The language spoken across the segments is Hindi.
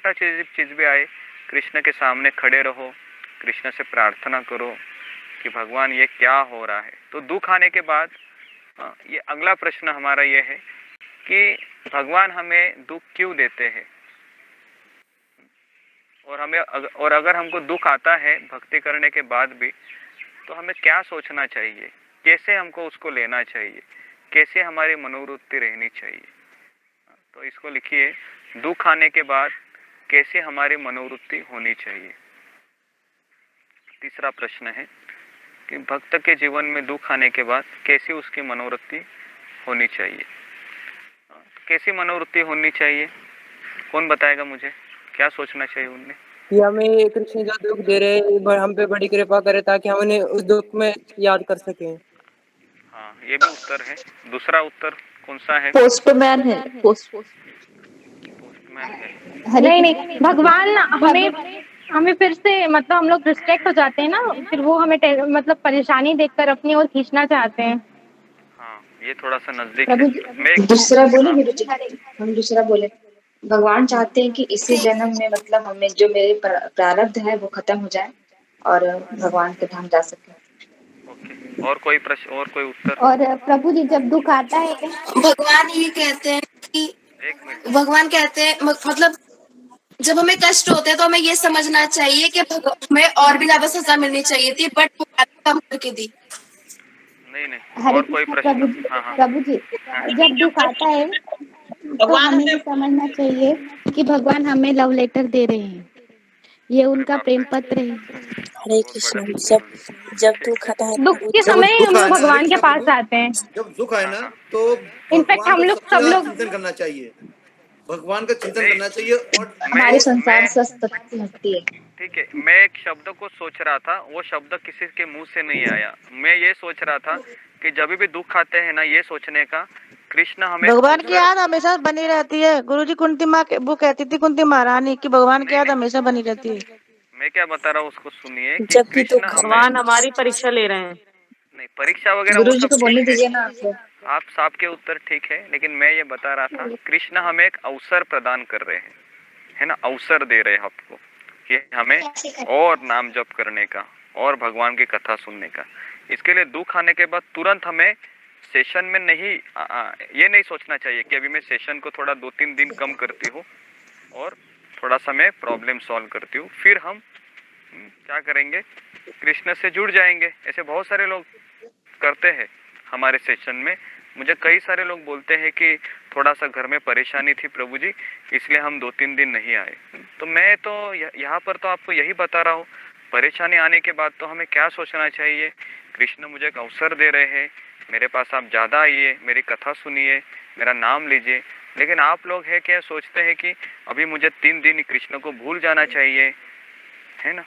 छोटा चीज भी आए, कृष्ण के सामने खड़े रहो, कृष्ण से प्रार्थना करो कि भगवान ये क्या हो रहा है। तो दुख आने के बाद ये अगला प्रश्न हमारा ये है कि भगवान हमें दुख क्यों देते हैं, और अगर हमको दुख आता है भक्ति करने के बाद भी, तो हमें क्या सोचना चाहिए, कैसे हमको उसको लेना चाहिए, कैसे हमारी मनोवृत्ति रहनी चाहिए। तो इसको लिखिए, दुख आने के बाद कैसे हमारी मनोवृत्ति होनी चाहिए। तीसरा प्रश्न है कि भक्त के जीवन में दुख आने के बाद कैसी उसकी मनोवृत्ति होनी चाहिए। कैसी मनोवृत्ति होनी चाहिए, कौन बताएगा मुझे, क्या सोचना चाहिए उनने? कि हमें कृष्ण जो दुख दे रहे हम पे बड़ी कृपा करे ताकि हम उन्हें उस दुख में याद कर सकें। हाँ, ये भी उत्तर है। दूसरा उत्तर कौन सा है? पोस्टमैन है। पोस्टमैन है। नहीं, भगवान हमें फिर से मतलब हम लोग डिस्ट्रैक्ट हो जाते हैं ना, फिर वो हमें मतलब परेशानी देखकर अपनी ओर खींचना चाहते हैं। हाँ, ये थोड़ा सा नजदीक है। मैं दूसरा बोले गुरुजी, हम दूसरा बोले, भगवान चाहते हैं कि इसी जन्म में मतलब हमें जो मेरे प्रारब्ध है वो खत्म हो जाए और भगवान के धाम जा सके। ओके, और कोई प्रश्न, और कोई उत्तर? और प्रभु जी जब दुख आता है, भगवान ये कहते हैं कि भगवान कहते हैं मतलब जब हमें कष्ट होते हैं तो हमें ये समझना चाहिए कि हमें और भी ज्यादा सजा मिलनी चाहिए थी, बट कम करके दी। नहीं, और कोई प्रश्न? प्रभु जी जब दुख आता है तो हमें ये समझना चाहिए कि भगवान हमें लव लेटर दे रहे हैं, ये उनका प्रेम पत्र है। हरे कृष्ण। जब दुख आता है, दुख के समय हम लोग भगवान के पास आते हैं। जब दुख आए ना तो इनफैक्ट हम लोग सब लोग चिंतन करना चाहिए, भगवान का चिंतन करना चाहिए और हमारे संसार स्वस्थ लगती है। ठीक है, मैं एक शब्द को सोच रहा था, वो शब्द किसी के मुंह से नहीं आया। मैं ये सोच रहा था कि जब भी दुख आते हैं ना, ये सोचने का कृष्ण हमें भगवान की याद हमेशा बनी रहती है। गुरुजी कुंती माँ वो कहती थी, कुंती महारानी की भगवान की याद हमेशा बनी रहती है। मैं क्या बता रहा हूँ उसको सुनिए कि जबकि तो कृष्ण भगवान हमारी परीक्षा ले रहे हैं। नहीं, परीक्षा वगैरह वो गुरुजी सब को बोलने ठीक है। दीजिए ना आपको। आप सबके उत्तर ठीक है, लेकिन मैं ये बता रहा था, कृष्ण हमें एक अवसर प्रदान कर रहे हैं, है ना, अवसर दे रहे हैं आपको कि हमें और नाम जप करने का और भगवान की कथा सुनने का। इसके लिए दुख आने के बाद तुरंत हमें सेशन में नहीं ये नहीं सोचना चाहिए कि अभी मैं सेशन को थोड़ा 2-3 दिन कम करती हूँ और थोड़ा सा मैं प्रॉब्लम सॉल्व करती हूँ, फिर हम क्या करेंगे, कृष्ण से जुड़ जाएंगे। ऐसे बहुत सारे लोग करते हैं हमारे सेशन में। मुझे कई सारे लोग बोलते हैं कि थोड़ा सा घर में परेशानी थी प्रभु जी, इसलिए हम 2-3 दिन नहीं आए। तो मैं तो यहाँ पर तो आपको यही बता रहा हूँ, परेशानी आने के बाद तो हमें क्या सोचना चाहिए, कृष्ण मुझे एक अवसर दे रहे हैं, मेरे पास आप ज़्यादा आइए, मेरी कथा सुनिए, मेरा नाम लीजिए। लेकिन आप लोग है क्या सोचते हैं कि अभी मुझे 3 दिन कृष्ण को भूल जाना चाहिए, है ना?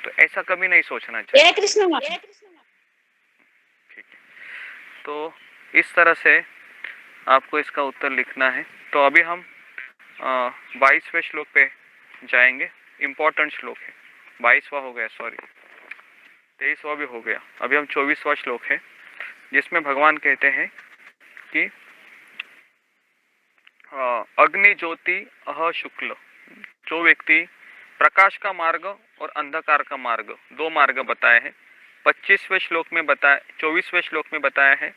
तो ऐसा कभी नहीं सोचना चाहिए। ठीक है, तो इस तरह से आपको इसका उत्तर लिखना है। तो अभी हम 22वें श्लोक पे जाएंगे। इम्पोर्टेंट श्लोक है, 22वां हो गया, सॉरी 23वां भी हो गया। अभी हम 24वां श्लोक है, जिसमें भगवान कहते हैं कि अग्नि ज्योति अह शुक्ल, जो व्यक्ति प्रकाश का मार्ग और अंधकार का मार्ग, 2 मार्ग बताए हैं। 25वें श्लोक में बताया, 24वें श्लोक में बताया है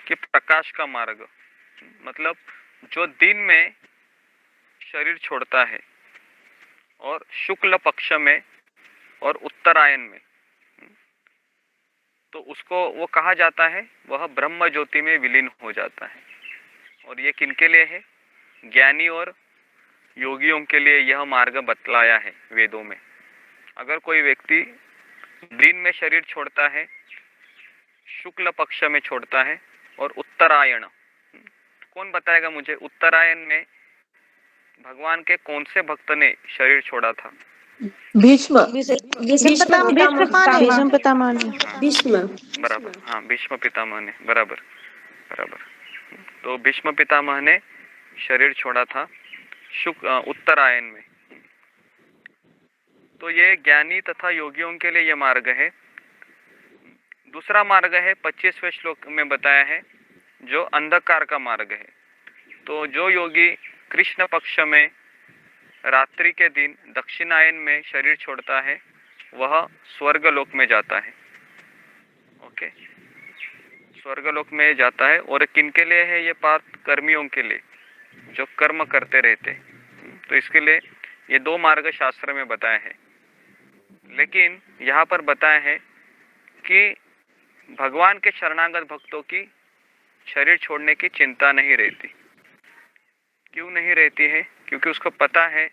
कि प्रकाश का मार्ग मतलब जो दिन में शरीर छोड़ता है और शुक्ल पक्ष में और उत्तरायण में, तो उसको वो कहा जाता है, वह ब्रह्म ज्योति में विलीन हो जाता है। और ये किनके लिए है? ज्ञानी और योगियों के लिए यह मार्ग बतलाया है वेदों में। अगर कोई व्यक्ति दिन में शरीर छोड़ता है, शुक्ल पक्ष में छोड़ता है और उत्तरायण, कौन बताएगा मुझे, उत्तरायण में भगवान के कौन से भक्त ने शरीर छोड़ा था? भीष्म भीष्म पितामह ने। बराबर, हाँ, भीष्म पितामह ने, बराबर। तो भीष्म पितामह ने शरीर छोड़ा था उत्तरायण में। तो ये ज्ञानी तथा योगियों के लिए ये मार्ग है। दूसरा मार्ग है 25वें श्लोक में बताया है, जो अंधकार का मार्ग है। तो जो योगी कृष्ण पक्ष में रात्रि के दिन दक्षिणायन में शरीर छोड़ता है वह स्वर्गलोक में जाता है। ओके, स्वर्गलोक में जाता है। और किन के लिए है ये पार्थ? कर्मियों के लिए, जो कर्म करते रहते। तो इसके लिए ये दो मार्ग शास्त्र में बताए हैं। लेकिन यहाँ पर बताया है कि भगवान के शरणागत भक्तों की शरीर छोड़ने की चिंता नहीं रहती। क्यों नहीं रहती है? क्योंकि उसको पता है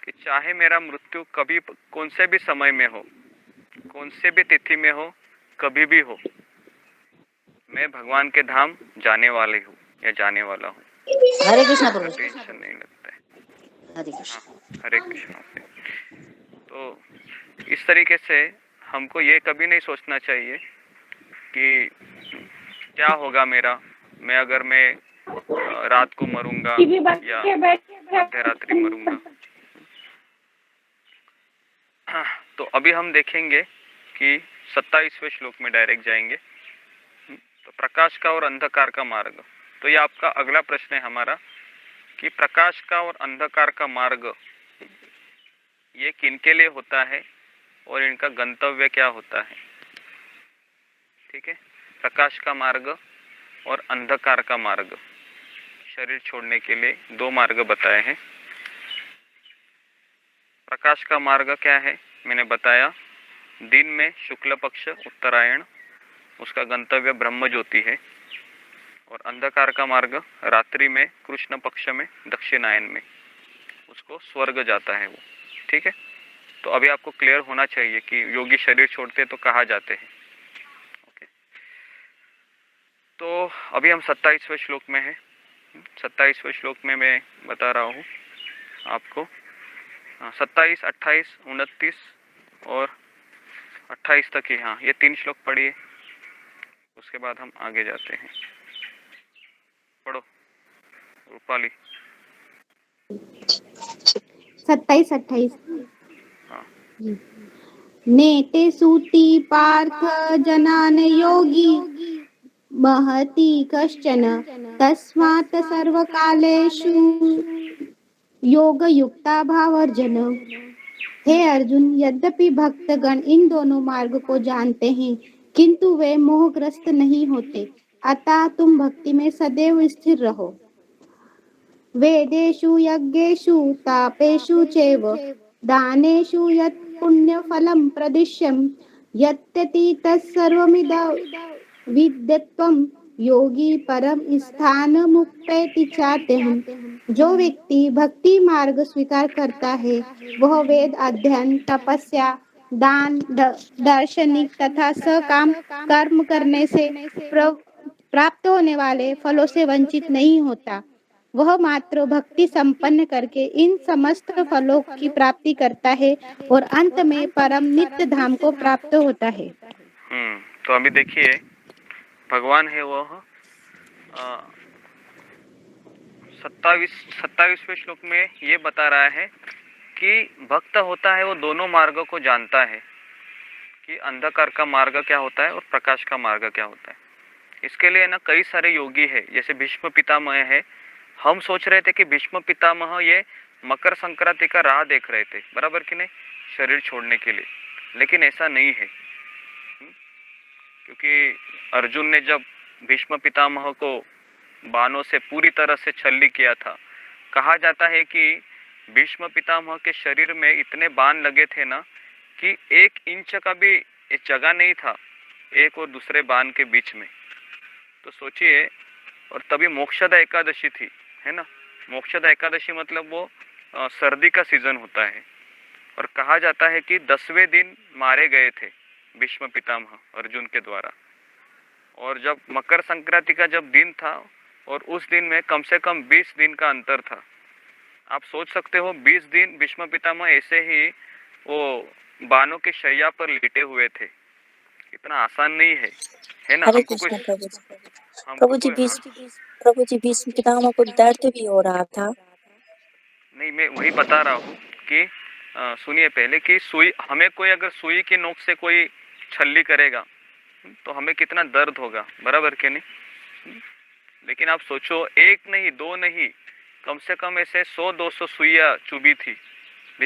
कि चाहे मेरा मृत्यु कभी, कौन से भी समय में हो, कौन से भी तिथि में हो, कभी भी हो, मैं भगवान के धाम जाने वाली हूँ या जाने वाला हूँ। हरे कृष्णा प्रभु। टेंशन नहीं लगता है। हरे कृष्णा। हाँ, हरे कृष्णा। तो इस तरीके से हमको ये कभी नहीं सोचना चाहिए कि क्या होगा मेरा, मैं अगर मैं रात को मरूंगा या मध्य रात्रि मरूंगा। तो अभी हम देखेंगे कि 27वें श्लोक में डायरेक्ट जाएंगे। तो प्रकाश का और अंधकार का मार्ग, तो ये आपका अगला प्रश्न है हमारा कि प्रकाश का और अंधकार का मार्ग ये किनके लिए होता है और इनका गंतव्य क्या होता है। ठीक है, प्रकाश का मार्ग और अंधकार का मार्ग, शरीर छोड़ने के लिए दो मार्ग बताए हैं। प्रकाश का मार्ग क्या है? मैंने बताया, दिन में शुक्ल पक्ष उत्तरायण, उसका गंतव्य ब्रह्म ज्योति है। और अंधकार का मार्ग रात्रि में कृष्ण पक्ष में दक्षिणायन में, उसको स्वर्ग जाता है वो। ठीक है, तो अभी आपको क्लियर होना चाहिए कि योगी शरीर छोड़ते तो कहाँ जाते हैं। ओके, तो अभी हम 27वें श्लोक में हैं। 27वें श्लोक में मैं बता रहा हूँ आपको 27, 28, 29 और 28 तक ही। हाँ, ये 3 श्लोक पढ़िए, उसके बाद हम आगे जाते हैं। पढ़ो रूपाली। 27, 28। हाँ, नेते सूति पार्थ जनान योगी महति कश्चन तस्मात् सर्वकालेषु योग युक्ता भावर्जन। हे अर्जुन, यद्यपि भक्तगण इन दोनों मार्ग को जानते हैं किंतु वे मोहग्रस्त नहीं होते, अतः तुम भक्ति में सदैव स्थिर रहो। वेदेषु यज्ञेषु तापेषु चैव दानेषु यत् पुण्यफलं प्रदिश्यं यत्यति तत्सर्वमिदं विद्यत्वं योगी परम स्थानमुपैति चात्यहम्। जो व्यक्ति भक्ति मार्ग स्वीकार करता है वह वेद अध्ययन, तपस्या, दान, दार्शनिक तथा सकाम कर्म करने से प्राप्त होने वाले फलों से वंचित नहीं होता। वह मात्र भक्ति संपन्न करके इन समस्त फलों की प्राप्ति करता है और अंत में परम नित्य धाम को प्राप्त होता है। तो अभी देखिए, भगवान है वह 27वें श्लोक में ये बता रहा है कि भक्त होता है वो दोनों मार्गों को जानता है कि अंधकार का मार्ग क्या होता है और प्रकाश का मार्ग क्या होता है। इसके लिए ना कई सारे योगी है, जैसे भीष्म पितामह है। हम सोच रहे थे कि भीष्म पितामह ये मकर संक्रांति का राह देख रहे थे, बराबर कि नहीं, शरीर छोड़ने के लिए। लेकिन ऐसा नहीं है, क्योंकि अर्जुन ने जब भीष्म पितामह को बाणों से पूरी तरह से छल्ली किया था, कहा जाता है कि भीष्म पितामह के शरीर में इतने बाण लगे थे ना कि 1 इंच का भी जगह नहीं था एक और दूसरे बाण के बीच में। तो सोचिए, और तभी मोक्षदा एकादशी थी, है ना। मोक्षदा एकादशी मतलब वो सर्दी का सीजन होता है। और कहा जाता है कि 10वें दिन मारे गए थे भीष्म पितामह अर्जुन के द्वारा। और जब मकर संक्रांति का जब दिन था और उस दिन में कम से कम 20 दिन का अंतर था। आप सोच सकते हो 20 दिन भीष्म पितामह ऐसे ही वो बाणों के शैया पर लेटे हुए थे। इतना आसान नहीं है ना। हरे हमको कृष्ण कोई प्रभु जी भीष्म पितामह को दर्द भी हो रहा था। नहीं, मैं वही बता रहा हूँ कि सुनिए पहले कि सुई, हमें कोई अगर सुई की नोक से कोई छल्ली करेगा तो हमें कितना दर्द होगा, बराबर के नहीं। लेकिन आप सोचो, 1 नहीं 2 नहीं, कम से कम ऐसे 100-200 सुइयां चुभी थी